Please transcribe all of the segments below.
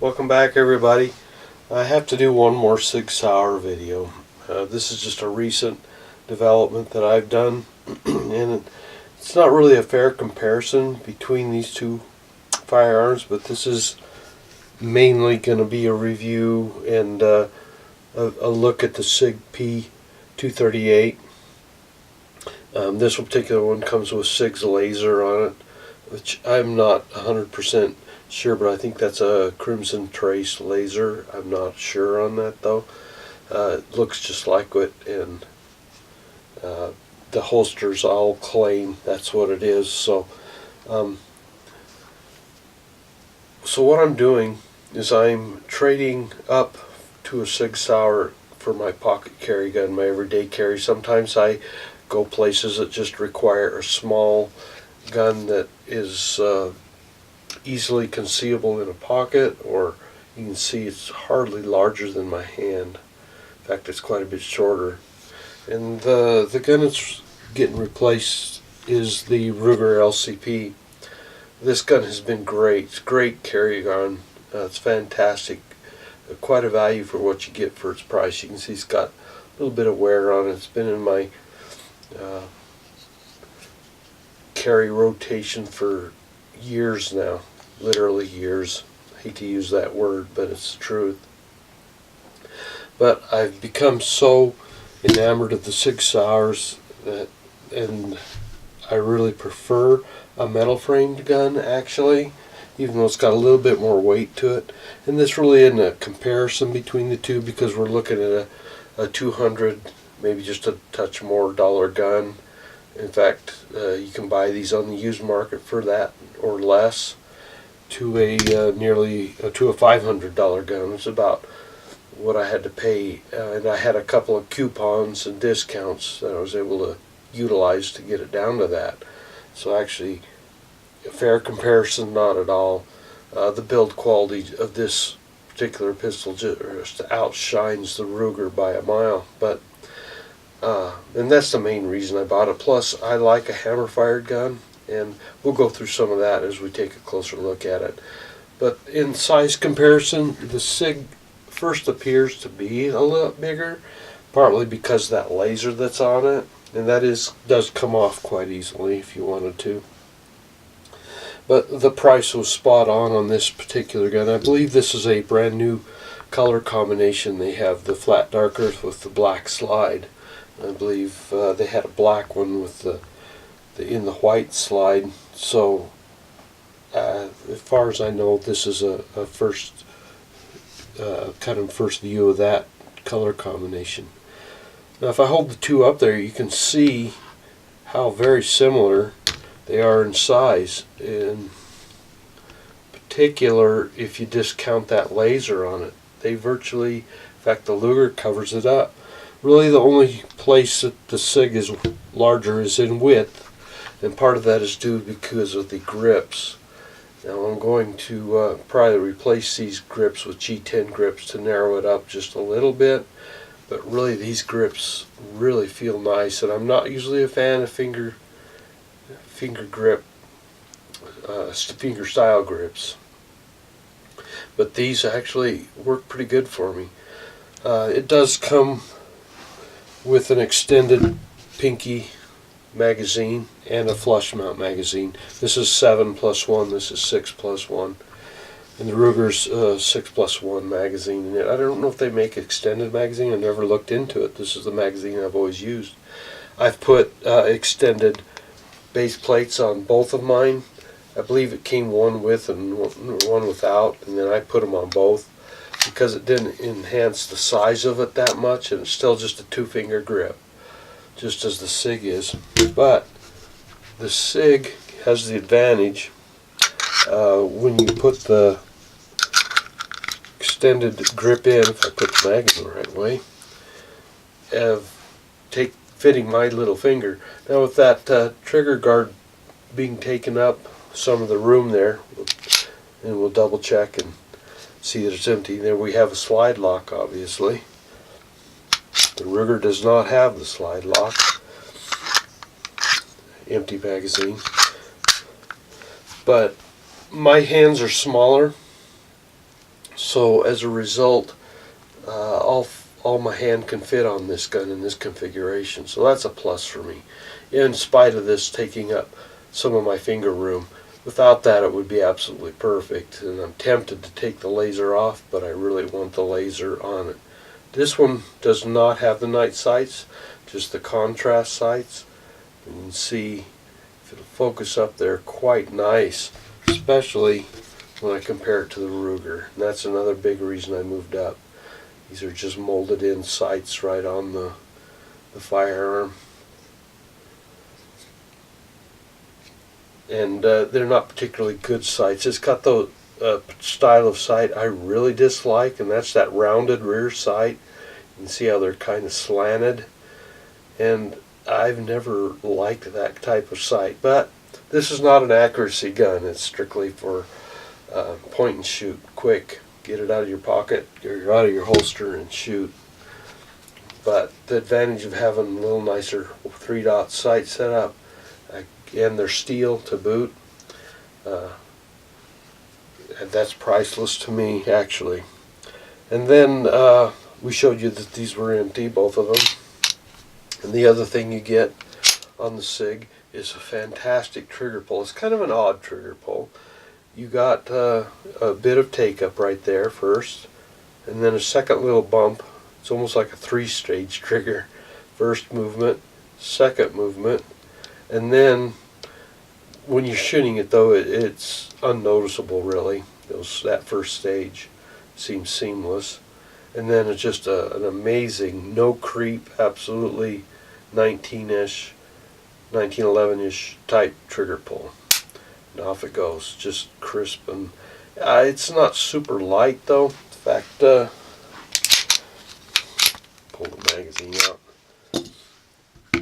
Welcome back, everybody. I have to do one more Sig Sauer video. This is just a recent development that I've done, and it's not really a fair comparison between these two firearms, but this is mainly going to be a review and a look at the Sig P238. This particular one comes with Sig's laser on it, which I'm not 100% sure, but I think that's a Crimson Trace laser. I'm not sure on that though. It looks just like it, and the holsters I'll claim that's what it is. So what I'm doing is I'm trading up to a Sig Sauer for my pocket carry gun, my everyday carry. Sometimes I go places that just require a small gun that is easily concealable in a pocket, or you can see it's hardly larger than my hand. In fact, it's quite a bit shorter. And the gun that's getting replaced is the Ruger LCP. This gun has been great. It's a great carry gun. It's fantastic. Quite a value for what you get for its price. You can see it's got a little bit of wear on it. It's been in my carry rotation for years now. Literally years. I hate to use that word, but it's the truth. But I've become so enamored of the Sig Sauers and I really prefer a metal framed gun, actually, even though it's got a little bit more weight to it. And this really isn't a comparison between the two, because we're looking at a 200, maybe just a touch more dollar gun. In fact, you can buy these on the used market for that or less, to a to a $500 gun. It's about what I had to pay, and I had a couple of coupons and discounts that I was able to utilize to get it down to that. So actually, a fair comparison, not at all. The build quality of this particular pistol just outshines the Ruger by a mile. But and that's the main reason I bought it. Plus, I like a hammer-fired gun, and we'll go through some of that as we take a closer look at it. But in size comparison, the Sig first appears to be a little bigger, partly because of that laser that's on it, and that does come off quite easily if you wanted to. But the price was spot on this particular gun. I believe this is a brand new color combination. They have the flat dark earth with the black slide. I believe they had a black one with the in the white slide. So as far as I know, this is a first kind of first view of that color combination. Now if I hold the two up there, you can see how very similar they are in size. In particular, if you discount that laser on it, they virtually, in fact the Luger covers it up. Really the only place that the Sig is larger is in width, and part of that is due because of the grips. Now I'm going to probably replace these grips with G10 grips to narrow it up just a little bit, but really these grips really feel nice, and I'm not usually a fan of finger grip, finger style grips, but these actually work pretty good for me. It does come with an extended pinky magazine and a flush mount magazine. This is 7+1, this is 6+1, and the Ruger's 6+1 magazine. And I don't know if they make extended magazine. I never looked into it. This is the magazine I've always used. I've put extended base plates on both of mine. I believe it came one with and one without, and then I put them on both because it didn't enhance the size of it that much, and it's still just a 2-finger grip, just as the Sig is. But the Sig has the advantage when you put the extended grip in, if I put the mag in the right way, of fitting my little finger. Now with that trigger guard being taken up some of the room there, and we'll double check and see that it's empty. There we have a slide lock, obviously. The Ruger does not have the slide lock. Empty magazine. But my hands are smaller, So as a result, all my hand can fit on this gun in this configuration. So that's a plus for me, in spite of this taking up some of my finger room. Without that, it would be absolutely perfect. And I'm tempted to take the laser off, but I really want the laser on it. This one does not have the night sights, just the contrast sights. You can see if it'll focus up there quite nice, especially when I compare it to the Ruger. And that's another big reason I moved up. These are just molded in sights right on the firearm. And they're not particularly good sights. It's got the style of sight I really dislike, and that's that rounded rear sight. You can see how they're kind of slanted, and I've never liked that type of sight. But this is not an accuracy gun. It's strictly for point and shoot, quick. Get it out of your pocket, or out of your holster, and shoot. But the advantage of having a little nicer 3-dot sight set up, and they're steel to boot, and that's priceless to me, actually. And then we showed you that these were empty, both of them. And the other thing you get on the Sig is a fantastic trigger pull. It's kind of an odd trigger pull. You got a bit of take-up right there first, and then a second little bump. It's almost like a 3-stage trigger. First movement, second movement, and then when you're shooting it, though, it's unnoticeable, really. That first stage seems seamless. And then it's just an amazing, no creep, absolutely 19-ish, 1911-ish type trigger pull. And off it goes, just crisp. And it's not super light, though. In fact, pull the magazine out.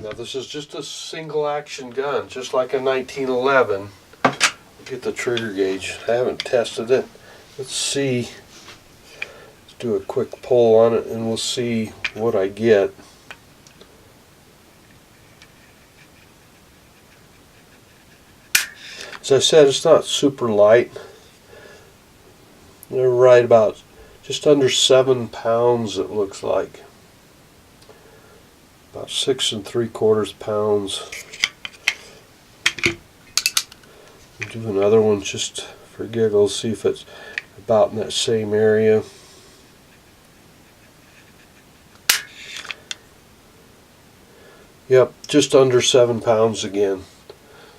Now this is just a single action gun, just like a 1911. Get the trigger gauge. I haven't tested it. Let's see. Let's do a quick pull on it and we'll see what I get. As I said, it's not super light. They're right about just under 7 pounds, it looks like. About 6 3/4 pounds. We'll do another one just for giggles, see if it's about in that same area. Yep, just under 7 pounds again.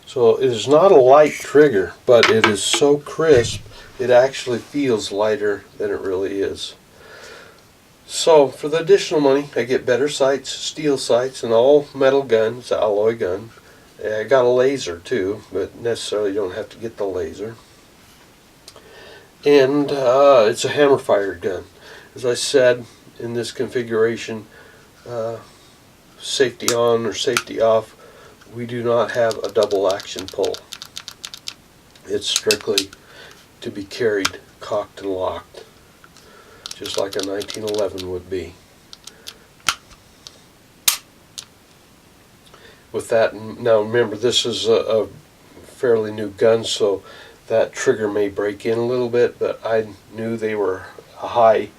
So it is not a light trigger, but it is so crisp, it actually feels lighter than it really is. So for the additional money, I get better sights, steel sights, and all metal gun. It's an alloy gun. I got a laser too, but necessarily don't have to get the laser. And it's a hammer-fired gun. As I said, in this configuration, safety on or safety off, we do not have a double action pull. It's strictly to be carried cocked and locked, just like a 1911 would be. With that, now remember, this is a fairly new gun, so that trigger may break in a little bit, but I knew they were a high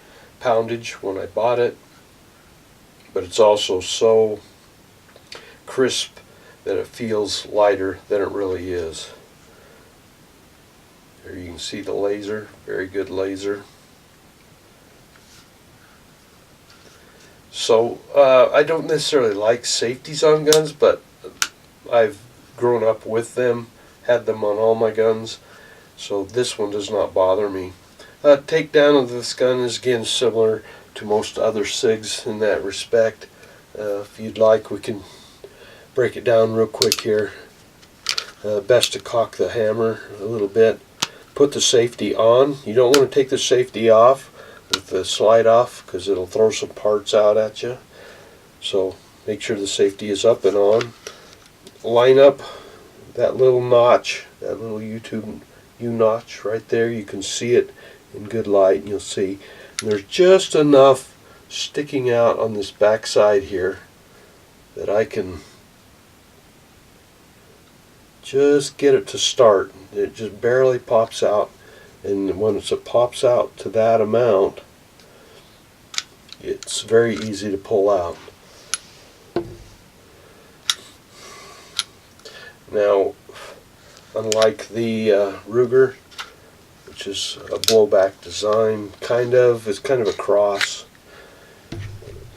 poundage when I bought it. But it's also so crisp that it feels lighter than it really is. There you can see the laser, very good laser. So I don't necessarily like safeties on guns, but I've grown up with them, had them on all my guns, so this one does not bother me. Takedown of this gun is again similar to most other SIGs in that respect. If you'd like, we can break it down real quick here. Best to cock the hammer a little bit. Put the safety on. You don't want to take the safety off with the slide off, because it'll throw some parts out at you. So make sure the safety is up and on. Line up that little notch, that little U-notch right there. You can see it in good light, and you'll see and there's just enough sticking out on this back side here that I can just get it to start. It just barely pops out, and once it pops out to that amount, it's very easy to pull out. Now, unlike the Ruger, which is a blowback design, it's kind of a cross.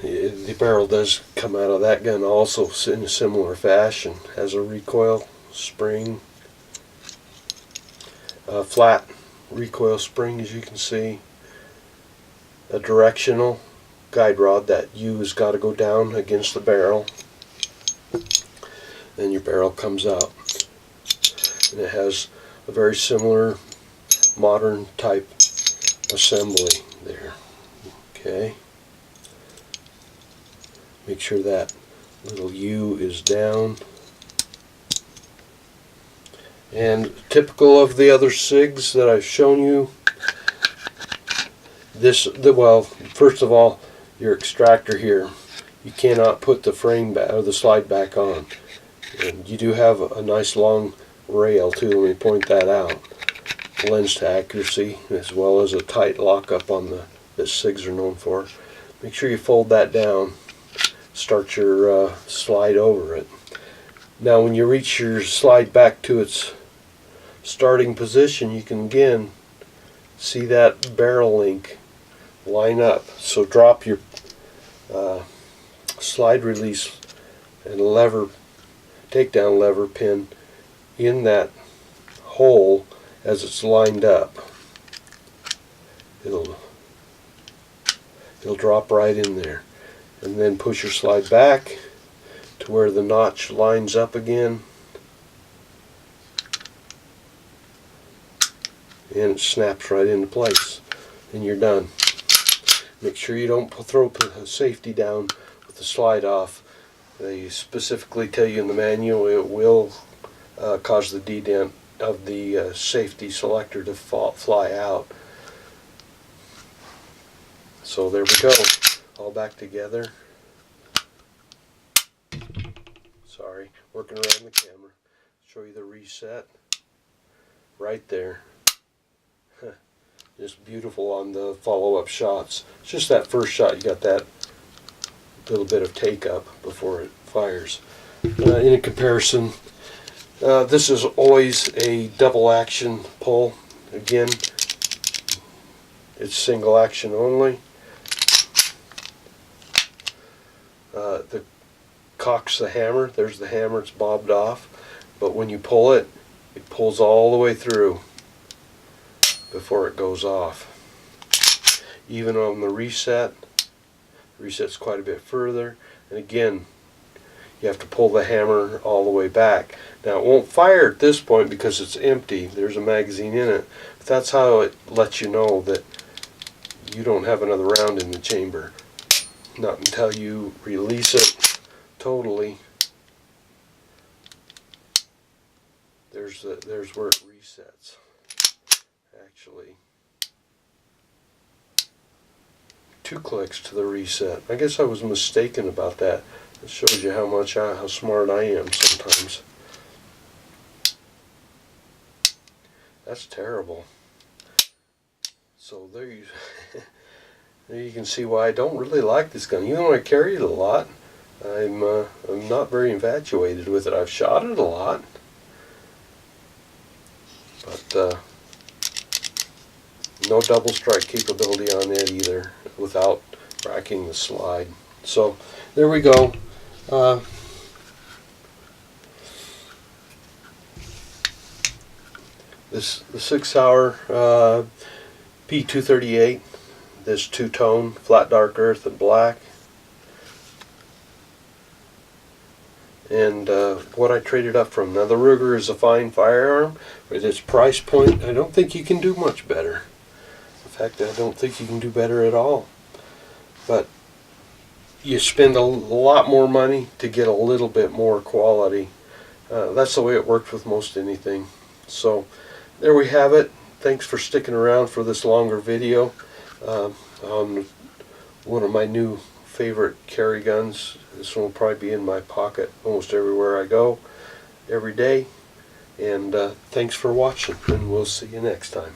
The barrel does come out of that gun also in a similar fashion. Has a recoil spring, a flat recoil spring, as you can see, a directional guide rod. That U has got to go down against the barrel, then your barrel comes out, and it has a very similar modern type assembly there. Okay, make sure that little U is down. And typical of the other SIGs that I've shown you, well, first of all, your extractor here, you cannot put the frame back or the slide back on. And you do have a nice long rail too. Let me point that out. Lens to accuracy, as well as a tight lockup on that SIGs are known for. Make sure you fold that down. Start your slide over it. Now, when you reach your slide back to its starting position, you can again see that barrel link line up. So drop your slide release and lever, takedown lever pin in that hole as it's lined up. It'll drop right in there, and then push your slide back to where the notch lines up again, and it snaps right into place, and you're done. Make sure you don't throw the safety down with the slide off. They specifically tell you in the manual it will cause the dedent of the safety selector to fly out. So there we go, all back together. Sorry, working around the camera. Show you the reset right there. Just beautiful on the follow-up shots. It's just that first shot, you got that little bit of take-up before it fires. In a comparison, this is always a double action pull. Again, it's single action only. The cocks the hammer. There's the hammer, it's bobbed off. But when you pull it, it pulls all the way through before it goes off. Even on the reset, resets quite a bit further, and again you have to pull the hammer all the way back. Now, it won't fire at this point because it's empty, there's a magazine in it, but that's how it lets you know that you don't have another round in the chamber. Not until you release it totally. There's where it resets. Actually, 2 clicks to the reset. I guess I was mistaken about that. It shows you how smart I am sometimes. That's terrible. So there you there you can see why I don't really like this gun. Even though I carry it a lot, I'm not very infatuated with it. I've shot it a lot, but no double strike capability on it either without racking the slide. So there we go. The Sig Sauer P238, this two-tone, flat dark earth and black. And what I traded up from. Now, the Ruger is a fine firearm, but its price point, I don't think you can do much better. In fact, I don't think you can do better at all. But you spend a lot more money to get a little bit more quality. That's the way it works with most anything. So there we have it. Thanks for sticking around for this longer video on one of my new favorite carry guns. This one will probably be in my pocket almost everywhere I go, every day. And thanks for watching, and we'll see you next time.